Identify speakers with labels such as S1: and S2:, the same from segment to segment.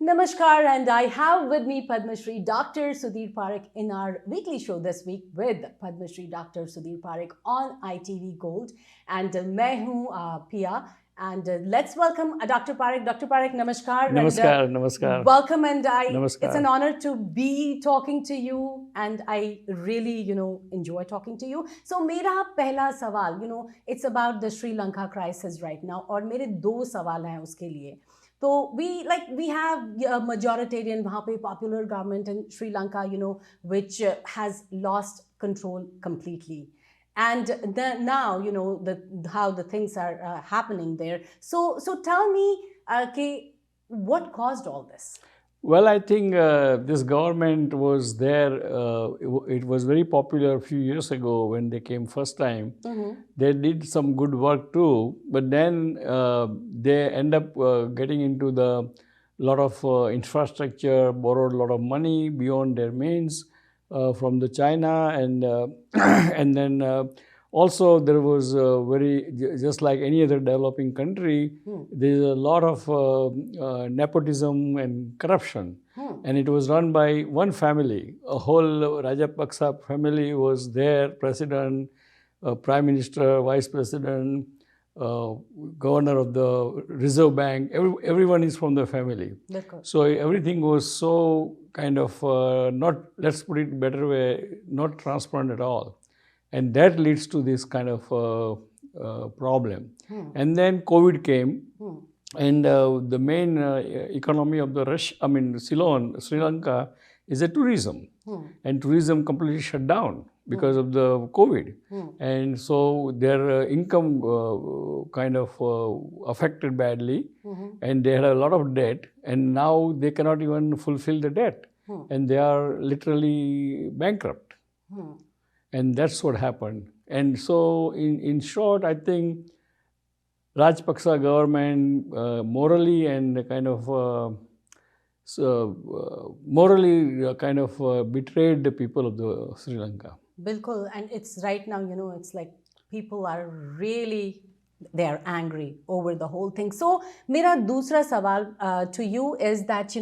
S1: Namaskar, and I have with me Padma Shri Dr. Sudhir Parikh in our weekly show this week with Padma Shri Dr. Sudhir Parikh on ITV Gold. And मैं हूँ Pia. And let's welcome Dr. Parikh. Dr. Parikh, namaskar.
S2: Namaskar, namaskar.
S1: Welcome, and
S2: Namaskar.
S1: it's an honor to be talking to you, and I really, enjoy talking to you. So, मेरा पहला सवाल, it's about the Sri Lanka crisis right now, और मेरे दो सवाल हैं उसके लिए. So we have a majoritarian वहाँ पे popular government in Sri Lanka, which has lost control completely. And now, how the things are happening there. So tell me, what caused all this?
S2: Well, I think this government was there. It was very popular a few years ago when they came first time. Mm-hmm. They did some good work too, but then they end up getting into the lot of infrastructure, borrowed a lot of money beyond their means from the China, and and then also there was just like any other developing country, there is a lot of nepotism and corruption, and it was run by one family. A whole Rajapaksa family was there: president, prime minister, vice president, governor of the Reserve Bank. Everyone is from the family. So everything was so kind of not, let's put it better way, not transparent at all. And that leads to this kind of problem. And then COVID came, and the main economy of the Ceylon, Sri Lanka, is a tourism. And tourism completely shut down because of the COVID. And so their income kind of affected badly, and they had a lot of debt, and now they cannot even fulfill the debt. And they are literally bankrupt. And that's what happened. And so, in short, I think Rajapaksa government morally and kind of betrayed the people of the Sri Lanka.
S1: Bilkul, and it's right now, it's like people are really, they are angry over the whole thing. So, mera dusra sawal to you is that,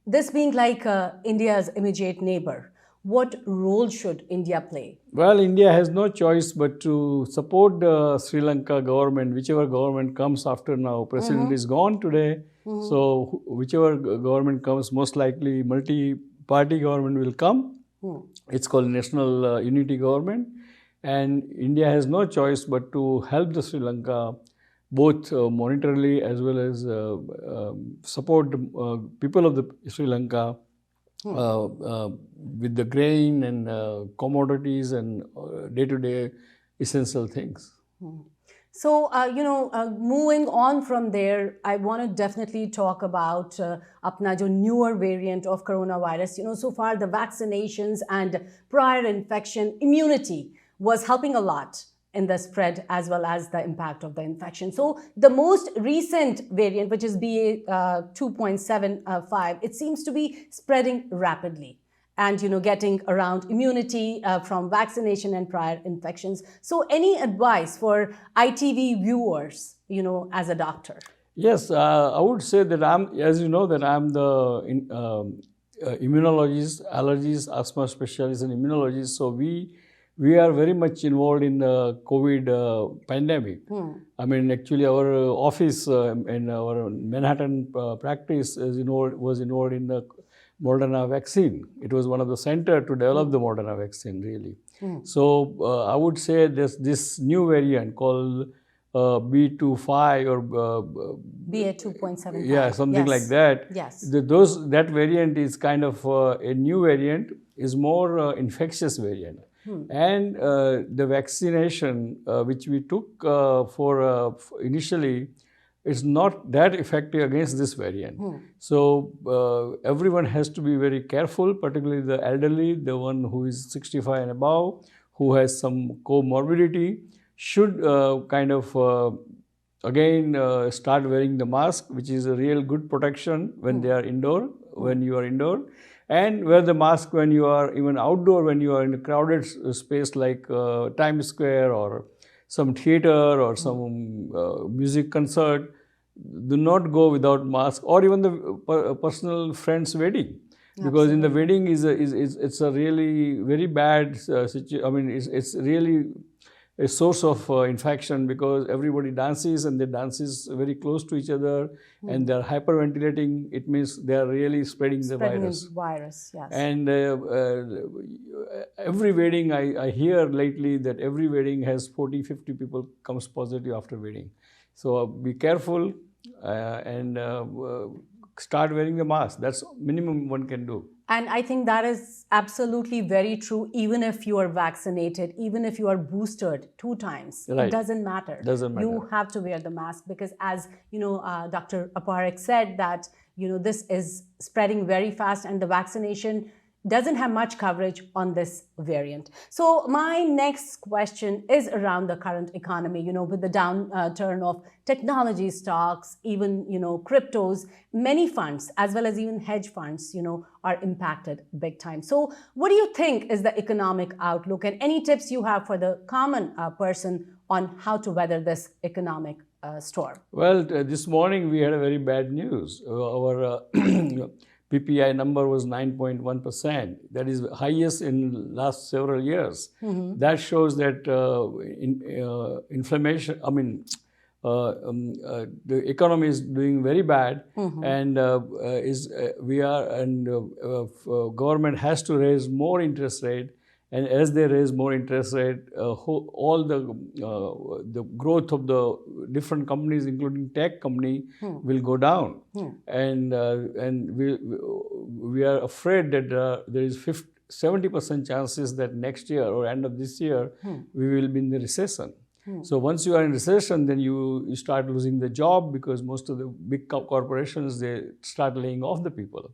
S1: this being like India's immediate neighbor, what role should India play?
S2: Well, India has no choice but to support the Sri Lanka government, whichever government comes after now. President is gone today, so whichever government comes, most likely multi-party government will come. It's called National Unity Government, and India has no choice but to help the Sri Lanka, both monetarily as well as support the people of the Sri Lanka with the grain and commodities and day-to-day essential things.
S1: So, moving on from there, I want to definitely talk about apna jo newer variant of coronavirus. So far the vaccinations and prior infection immunity was helping a lot in the spread as well as the impact of the infection. So the most recent variant, which is BA 2.75, it seems to be spreading rapidly and, getting around immunity from vaccination and prior infections. So any advice for ITV viewers, as a doctor?
S2: Yes, I would say that I'm the immunologist, allergist, asthma specialist and immunologist. So we are very much involved in the COVID pandemic. I mean, actually, our office and our Manhattan practice was involved in the Moderna vaccine. It was one of the center to develop the Moderna vaccine, really. So I would say this new variant called B25 or
S1: BA 2.75.
S2: Yeah, something like that.
S1: Yes.
S2: That variant is kind of a new variant, is more infectious variant. And the vaccination which we took for initially is not that effective against this variant. So everyone has to be very careful, particularly the elderly, the one who is 65 and above, who has some comorbidity, should again start wearing the mask, which is a real good protection when they are indoor, when you are indoor. And wear the mask when you are even outdoor, when you are in a crowded space like Times Square or some theater or some music concert. do not go without mask, or even the personal friend's wedding, because in the wedding it's a really very bad situation. I mean, it's really a source of infection, because everybody dances and they dances very close to each other, and they're hyperventilating. It means they are really spreading the virus.
S1: Yes.
S2: And every wedding, I hear lately that every wedding has 40-50 people comes positive after wedding. So be careful and start wearing the mask. That's minimum one can do.
S1: And I think that is absolutely very true. Even if you are vaccinated, even if you are boosted 2 times,
S2: Right.
S1: it doesn't matter.
S2: Doesn't matter.
S1: You have to wear the mask, because as Dr. Parikh said that this is spreading very fast, and the vaccination doesn't have much coverage on this variant. So my next question is around the current economy, with the downturn of technology stocks, even, cryptos, many funds, as well as even hedge funds, are impacted big time. So what do you think is the economic outlook, and any tips you have for the common person on how to weather this economic storm?
S2: Well, this morning we had a very bad news. Our PPI number was 9.1%. That is highest in last several years. That shows that inflammation, the economy is doing very bad, and government has to raise more interest rate. And as they raise more interest rate, all the growth of the different companies, including tech company, will go down. And we are afraid that there is 70% chances that next year or end of this year, we will be in the recession. So once you are in recession, then you start losing the job, because most of the big corporations, they start laying off the people.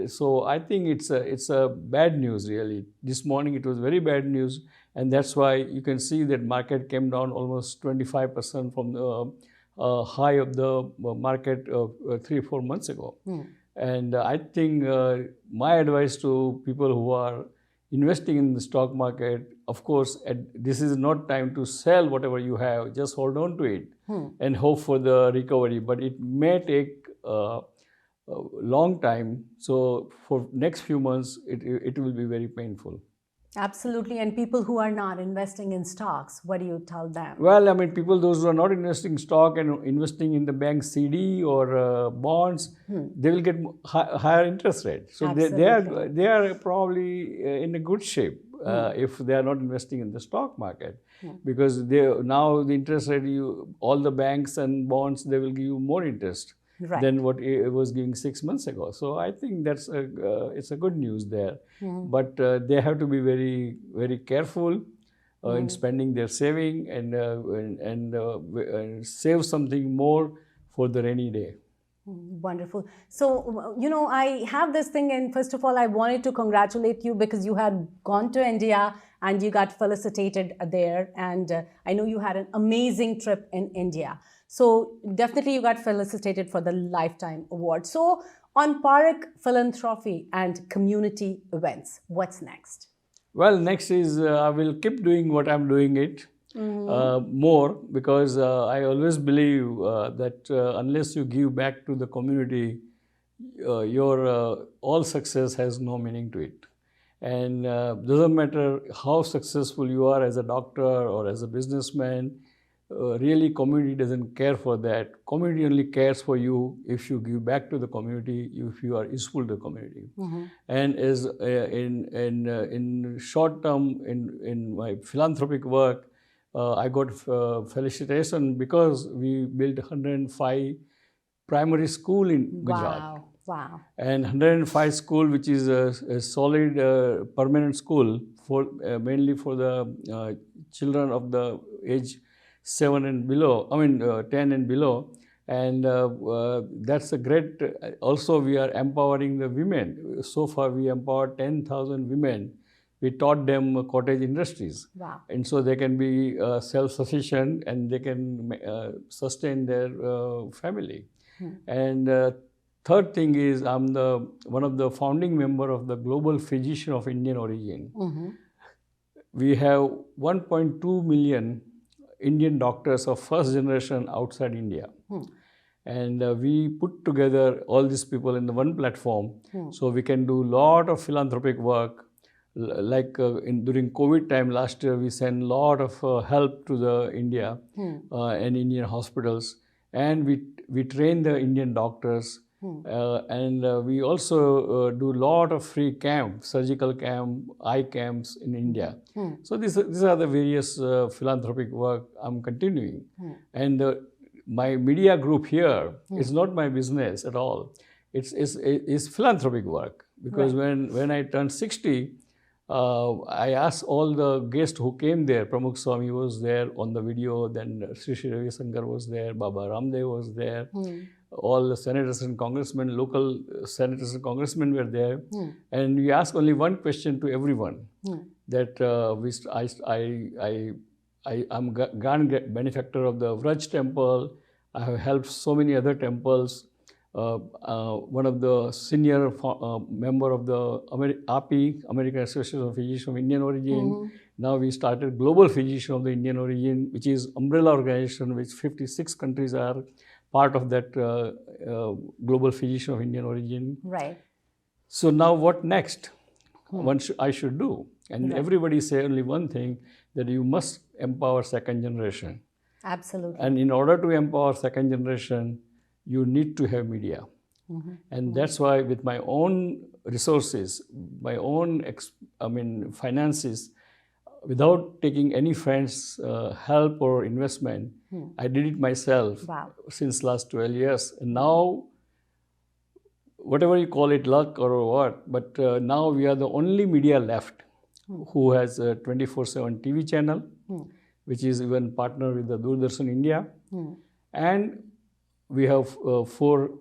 S2: So I think it's a bad news, really. This morning it was very bad news, and that's why you can see that market came down almost 25% from the high of the market 3-4 months ago. And I think my advice to people who are investing in the stock market, of course, this is not time to sell whatever you have. Just hold on to it and hope for the recovery. But it may take a long time. So for next few months, it will be very painful.
S1: Absolutely. And people who are not investing in stocks, what do you tell them?
S2: Well, people, those who are not investing in stock and investing in the bank CD or bonds, they will get higher interest rate. So they are probably in a good shape if they are not investing in the stock market, because now the interest rate, all the banks and bonds, they will give you more interest than what it was giving 6 months ago. So I think that's it's a good news there. But they have to be very, very careful in spending their saving, and save something more for the rainy day.
S1: Wonderful. So, I have this thing, and first of all, I wanted to congratulate you, because you had gone to India and you got felicitated there. And I know you had an amazing trip in India. So definitely you got felicitated for the Lifetime Award. So on Parikh Philanthropy and community events, what's next?
S2: Well, next is I will keep doing what I'm doing it more, because I always believe that unless you give back to the community, your all success has no meaning to it. And doesn't matter how successful you are as a doctor or as a businessman, really community doesn't care for that. Community only cares for you if you give back to the community, if you are useful to the community. And as in short term, in my philanthropic work, I got felicitation because we built 105 primary school in Gujarat.
S1: Wow.
S2: And 105 school, which is a solid permanent school for mainly for the children of the age 7 and below, 10 and below. And that's a great, also we are empowering the women. So far we empowered 10,000 women. We taught them cottage industries.
S1: Wow.
S2: And so they can be self-sufficient and they can sustain their family. And third thing is I'm one of the founding member of the Global Physician of Indian Origin. We have 1.2 million Indian doctors of first generation outside India. and we put together all these people in the one platform, so we can do lot of philanthropic work. Like during COVID time last year, we sent lot of help to the India and Indian hospitals, and we train the Indian doctors, and we also do lot of free camp, surgical camp, eye camps in India. So these are the various philanthropic work I'm continuing, and my media group here is not my business at all. It's philanthropic work, because when I turned 60, I asked all the guests who came there. Pramukh Swami was there on the video, then Sri Sri Ravi Shankar was there, Baba Ramdev was there, all the senators and congressmen, local senators and congressmen were there, and we asked only one question to everyone, that I'm grand benefactor of the Vraj temple. I have helped so many other temples. One of the senior member of the API, American Association of Physicians of Indian Origin. Now we started Global Physician of the Indian Origin, which is umbrella organization, which 56 countries are part of that Global Physician of Indian Origin.
S1: Right.
S2: So now what next? I should do. And everybody say only one thing, that you must empower second generation.
S1: Absolutely.
S2: And in order to empower second generation, you need to have media. And that's why with my own resources, my own finances, without taking any friends' help or investment, I did it myself since last 12 years. And now, whatever you call it, luck or what, but now we are the only media left who has a 24/7 TV channel, which is even partner with the Doordarshan India. And we have 4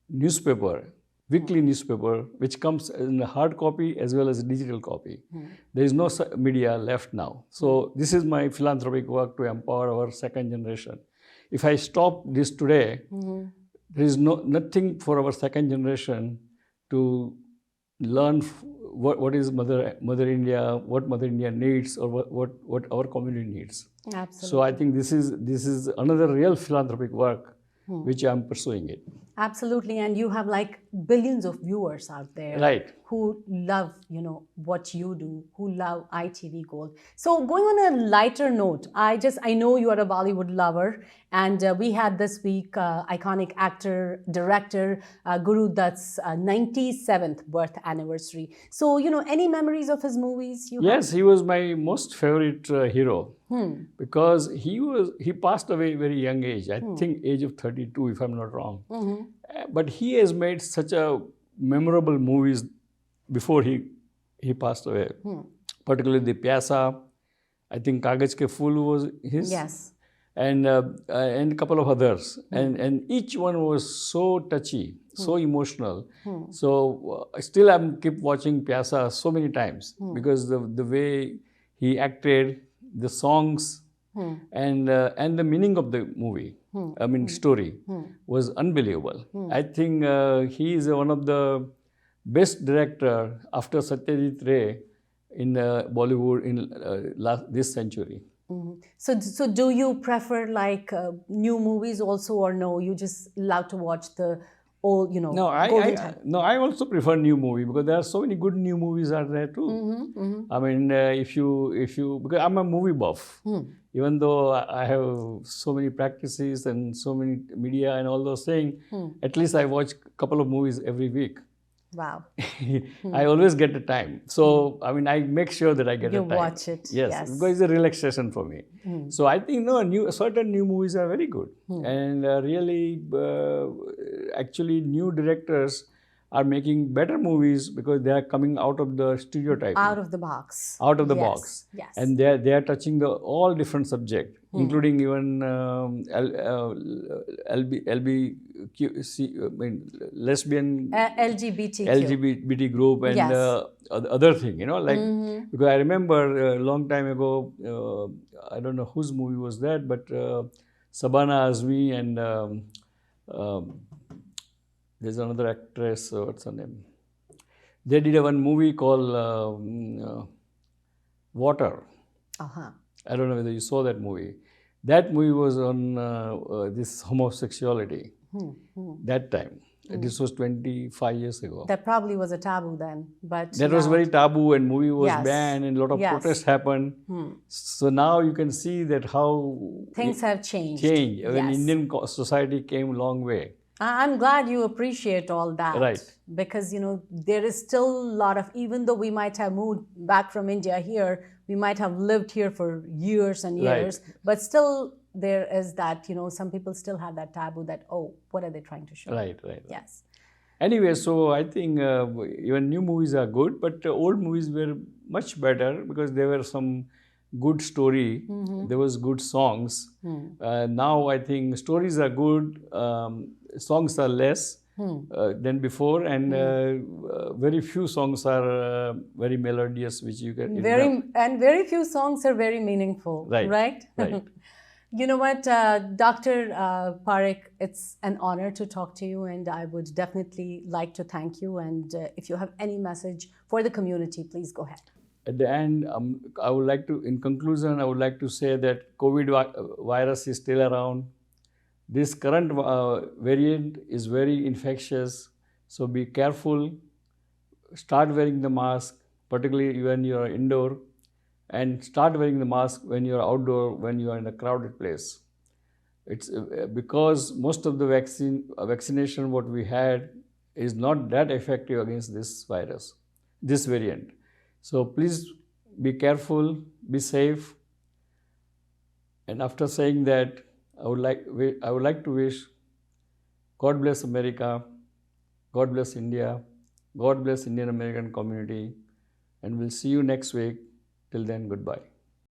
S2: newspaper, weekly newspaper, which comes in a hard copy as well as digital copy. There is no media left now. So this is my philanthropic work to empower our second generation. If I stop this today, there is nothing for our second generation to learn what is Mother India, what Mother India needs, or what our community needs.
S1: Absolutely.
S2: So I think this is another real philanthropic work which I'm pursuing it.
S1: Absolutely, and you have like billions of viewers out there who love, what you do, who love ITV Gold. So going on a lighter note, I know you are a Bollywood lover, and we had this week iconic actor, director Guru Dutt's 97th birth anniversary. So, any memories of his movies you
S2: Yes, he was my most favorite hero. Because he passed away very young age, I think age of 32 if I'm not wrong. But he has made such a memorable movies before he passed away. Particularly the Pyasa, I think Kagaj Ke Phool was his.
S1: Yes.
S2: And a couple of others. And each one was so touchy, so emotional. So still I keep watching Pyasa so many times because the way he acted, the songs, and the meaning of the movie, story, was unbelievable. I think he is one of the best director after Satyajit Ray in Bollywood in this century.
S1: So do you prefer like new movies also, or no? You just love to watch the old,
S2: No, I also prefer new movie because there are so many good new movies are there too. I mean, if you because I'm a movie buff, even though I have so many practices and so many media and all those things, at least I watch a couple of movies every week.
S1: Wow.
S2: I always get the time. So, I make sure that I get the time.
S1: You watch it.
S2: Yes, because it's a relaxation for me. So, I think, certain new movies are very good. And really, actually, new directors are making better movies because they are coming out of the stereotype.
S1: Out of the box.
S2: Out of the box.
S1: Yes.
S2: And they are touching all different subjects, including even lesbian, LGBT group and other thing, because I remember a long time ago, I don't know whose movie was that, but Sabana Azmi and there's another actress, what's her name? They did one movie called Water. I don't know whether you saw that movie. That movie was on this homosexuality. That time. This was 25 years ago.
S1: That probably was a taboo then, but
S2: That was
S1: now,
S2: very taboo, and movie was
S1: yes,
S2: banned, and a lot of
S1: yes,
S2: protests happened. So now you can see that how
S1: things have changed.
S2: changed when
S1: Yes.
S2: Indian society came a long way.
S1: I'm glad you appreciate all that.
S2: Right.
S1: Because, there is still a lot of, even though we might have moved back from India here, we might have lived here for years and years, but still there is that, some people still have that taboo that, oh, what are they trying to show?
S2: Right.
S1: Yes.
S2: Anyway, so I think even new movies are good, but old movies were much better because there were some good story. There was good songs. Now I think stories are good, songs are less than before, and very few songs are very melodious, which you can
S1: Very few songs are very meaningful.
S2: Right.
S1: You know what, Dr. Parikh, it's an honor to talk to you, and I would definitely like to thank you. And if you have any message for the community, please go ahead.
S2: At the end, I would like to, in conclusion, I would like to say that COVID virus is still around. This current variant is very infectious, so be careful. Start wearing the mask, particularly when you are indoor, and start wearing the mask when you are outdoor, when you are in a crowded place. It's because most of the vaccination what we had is not that effective against this virus, this variant. So please be careful, be safe. And after saying that, I would like to wish God bless America, God bless India, God bless Indian American community, and we'll see you next week. Till then, goodbye.